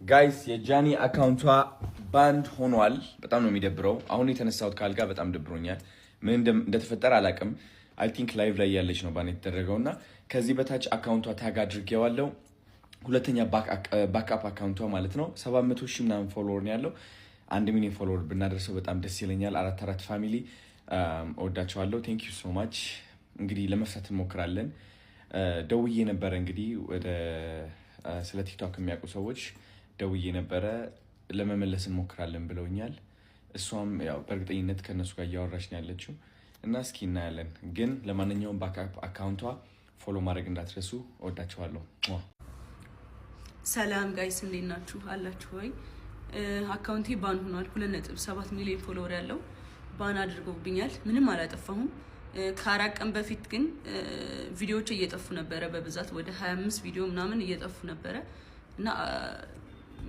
ጋይስ የጃኒ አካውንቷ ባንድ ሆኗል። በጣም ነው የሚደብረው። አሁን የተነሳሁት ካልጋ በጣም ደብሮኛል። ምን እንደተፈጠረ አላውቅም። አይ ቲንክ ላይቭ ላይ ያለች ነው ባን የተደረገውና ከዚህ በታች አካውንቷ ታግ አድርጌዋለሁ። ሁለተኛ ባክአፕ አካውንቷ ማለት ነው 700 ሺህ ምናምን ፎሎወር ነው ያለው። 1 ሚሊዮን ፎሎወር ብናደርሰው በጣም ደስ ይለኛል። አራት ፋሚሊ እወዳቸዋለሁ። ቴንክ ዩ ሶ ማች። እንግዲህ ለመፍታት እንሞክራለን። ደውዬ ነበረ እንግዲህ ወደ ስለ ቲክቶክ የሚያውቁ ሰዎች ደውዬ ነበረ ለመመለስ እንሞክራለን ብለውኛል። እሷም ያው በእርግጠኝነት ከነሱ ጋር እያወራች ነው ያለችው እና እስኪ እናያለን። ግን ለማንኛውም ባክአፕ አካውንቷ ፎሎ ማድረግ እንዳትረሱ። እወዳቸዋለሁ። ሰላም ጋይስ እንዴት ናችሁ? አላችሁ ወይ? አካውንቴ ባን ሆኗል። 2.7 ሚሊዮን ፎሎወር ያለው ባን አድርገውብኛል። ምንም አላጠፋሁም። ከአራት ቀን በፊት ግን ቪዲዮዎች እየጠፉ ነበረ። በብዛት ወደ 25 ቪዲዮ ምናምን እየጠፉ ነበረ እና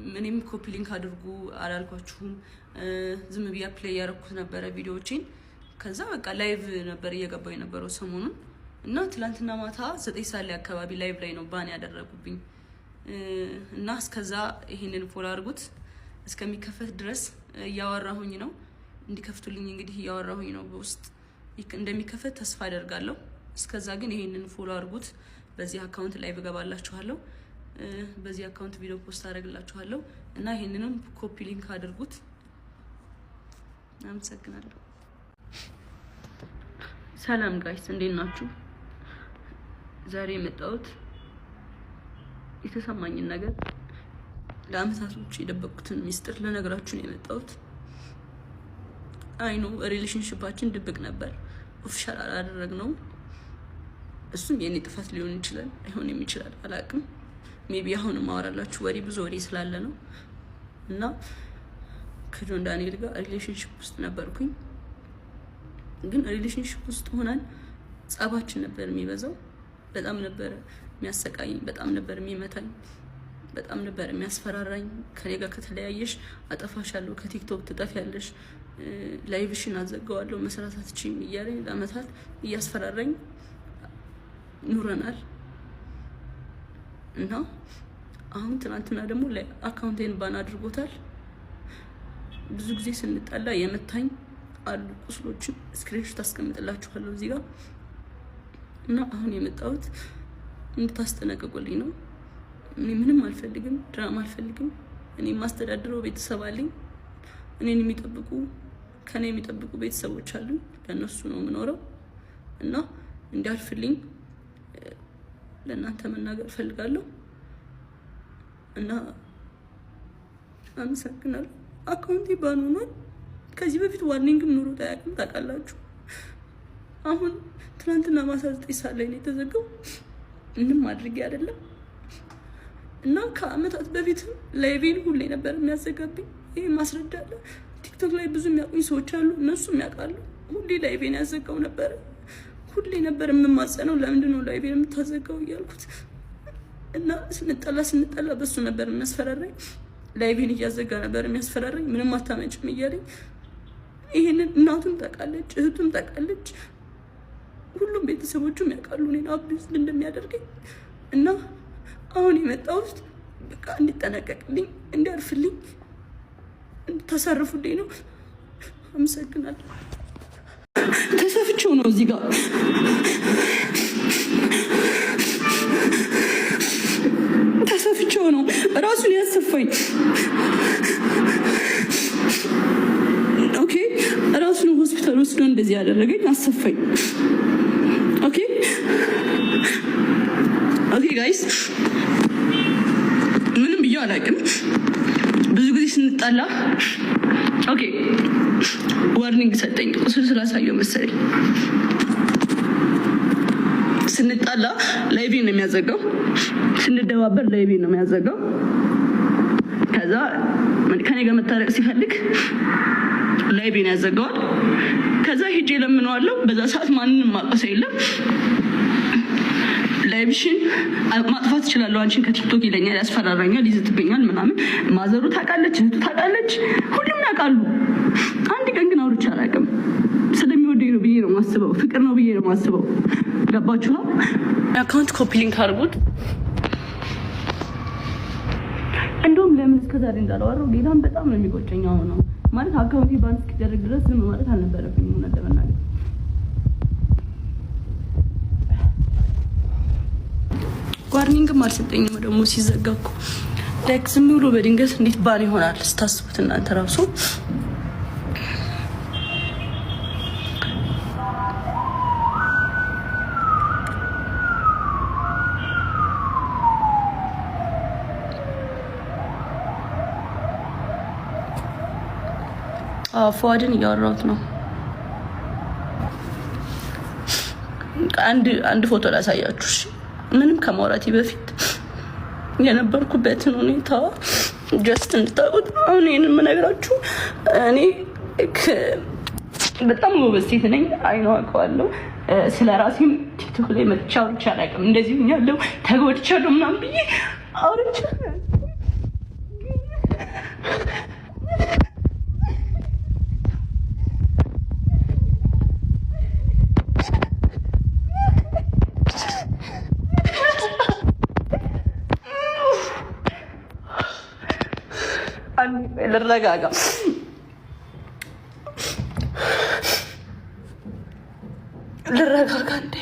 ምንም ኮፒ ሊንክ አድርጉ አላልኳችሁም። ዝም ብዬ ፕሌይ ያደረኩት ነበረ ቪዲዮዎችን። ከዛ በቃ ላይቭ ነበር እየገባው የነበረው ሰሞኑን እና ትላንትና ማታ 9 ሰዓት ላይ አካባቢ ላይቭ ላይ ነው ባን ያደረጉብኝ እና እስከዛ ይሄንን ፎሎ አድርጉት። እስከሚከፈት ድረስ እያወራሁኝ ነው። እንዲከፍቱልኝ እንግዲህ እያወራሁኝ ነው በውስጥ እንደሚከፈት ተስፋ አደርጋለሁ። እስከዛ ግን ይሄንን ፎሎ አድርጉት። በዚህ አካውንት ላይ በገባላችኋለሁ። በዚህ አካውንት ቪዲዮ ፖስት አደርግላችኋለሁ እና ይሄንንም ኮፒ ሊንክ አድርጉት። አመሰግናለሁ። ሰላም ጋይስ እንዴት ናችሁ? ዛሬ የመጣሁት የተሰማኝን ነገር ለአመታቶች የደበቅኩትን ሚስጥር ለነገራችሁ ነው የመጣሁት። አይኑ ሪሌሽንሺፓችን ድብቅ ነበር፣ ኦፊሻል አላደረግነው። እሱም የኔ ጥፋት ሊሆን ይችላል አይሆንም ይችላል አላውቅም። ሜቢ አሁን ማወራላችሁ ወሬ ብዙ ወሬ ስላለ ነው እና ከጆን ዳንኤል ጋር ሪሌሽንሺፕ ውስጥ ነበርኩኝ። ግን ሪሌሽንሺፕ ውስጥ ሆነን ጸባችን ነበር የሚበዛው። በጣም ነበር የሚያሰቃይኝ፣ በጣም ነበር የሚመታኝ፣ በጣም ነበር የሚያስፈራራኝ። ከኔ ጋር ከተለያየሽ አጠፋሻለሁ፣ ከቲክቶክ ትጠፊያለሽ፣ ላይቭሽን አዘጋዋለሁ፣ መስራት አትችይም እያለኝ ለአመታት እያስፈራራኝ ኑረናል እና አሁን ትናንትና ደግሞ አካውንቴን ባን አድርጎታል። ብዙ ጊዜ ስንጣላ የመታኝ አሉ ቁስሎችን ስክሪንሾት አስቀምጥላችኋለሁ እዚህ ጋር እና አሁን የመጣሁት እንድታስጠነቅቁልኝ ነው። እኔ ምንም አልፈልግም፣ ድራማ አልፈልግም። እኔ ማስተዳድረው ቤተሰብ አለኝ። እኔን የሚጠብቁ ከኔ የሚጠብቁ ቤተሰቦች አሉ። ለነሱ ነው የምኖረው እና እንዲያልፍልኝ ለእናንተ መናገር ፈልጋለሁ እና አመሰግናለሁ። አካውንቴ ባን ሆኗል። ከዚህ በፊት ዋርኒንግም ኑሮ ታያቅም ታውቃላችሁ። አሁን ትናንትና ማታ 9 ሰዓት ላይ ነው የተዘጋው። ምንም አድርጌ አይደለም እና ከአመታት በፊትም ላይቬን ሁሌ ነበር የሚያዘጋብኝ። ይሄ ማስረጃ አለ። ቲክቶክ ላይ ብዙ የሚያውቁኝ ሰዎች አሉ፣ እነሱም ያውቃሉ። ሁሌ ላይቬን ያዘጋው ነበር። ሁሌ ነበር የምማጸነው፣ ለምንድን ነው ላይቬን የምታዘጋው እያልኩት እና ስንጠላ በሱ ነበር የሚያስፈራራኝ። ላይቬን እያዘጋ ነበር የሚያስፈራራኝ። ምንም አታመጭም እያለኝ ይሄንን እናቱም ታውቃለች፣ እህቱም ታውቃለች፣ ሁሉም ቤተሰቦቹም ያውቃሉ እኔን አቢዩዝ እንደሚያደርገኝ እና አሁን የመጣሁት በቃ እንዲጠነቀቅልኝ፣ እንዲያርፍልኝ፣ እንድታሳርፉልኝ ነው። አመሰግናለሁ። ተሰፍቼው ነው እዚህ ጋር ተሰፍቼው ነው ራሱን ያሰፋኝ። ኦኬ ራሱን ሆስፒታል ወስዶ እንደዚህ ያደረገኝ አሰፋኝ። ኦኬ ጋይስ ምንም ብዬ አላውቅም። ብዙ ጊዜ ስንጣላ ኦኬ ዋርኒንግ ሰጠኝ። ቁስል ስላሳየው መሰለኝ ስንጣላ ላይቬን ነው የሚያዘጋው፣ ስንደባበር ላይቬን ነው የሚያዘጋው። ከዛ ከኔ ጋር መታረቅ ሲፈልግ ላይቬን ያዘጋዋል። ከዛ ሂጄ ለምነዋለሁ። በዛ ሰዓት ማንንም ማቀሰ የለም። ላይቭሽን ማጥፋት እችላለሁ አንቺን ከቲክቶክ ይለኛል፣ ያስፈራራኛል፣ ይዝትብኛል ምናምን። ማዘሩ ታውቃለች፣ እህቱ ታውቃለች፣ ሁሉም ያውቃሉ። አንድ ቀን ግን አውርቼ አላውቅም። ስለሚወደኝ ነው ብዬ ነው የማስበው፣ ፍቅር ነው ብዬ ነው የማስበው። ገባችሁ? አካውንት ኮፒ ሊንክ አድርጉት። እንደውም ለምን እስከዛሬ እንዳላወራው ሌላም በጣም ነው የሚቆጨኝ። አሁን ነው ማለት አካውንቴ ባንክ እስኪደረግ ድረስ ዝም ማለት አልነበረብኝም እውነት ለመናገር። ዋርኒንግም አልሰጠኝም ደግሞ ሲዘጋ እኮ ላይክ ዝም ብሎ በድንገት እንዴት ባን ይሆናል ስታስቡት እናንተ ራሱ። ፏድን እያወራሁት ነው። አንድ ፎቶ ላሳያችሁ ምንም ከማውራቴ በፊት የነበርኩበትን ሁኔታ ጀስት እንድታውቁት። አሁን ይሄንን የምነግራችሁ እኔ በጣም ጎበዝ ሴት ነኝ፣ አይነው አውቀዋለሁ። ስለ ራሴም ቲክቶክ ላይ መጥቻ አውርቼ አላውቅም። እንደዚህ ሆኛለሁ ተጎድቻለሁ ምናምን ብዬ አውርቼ ልረጋጋ እንዴ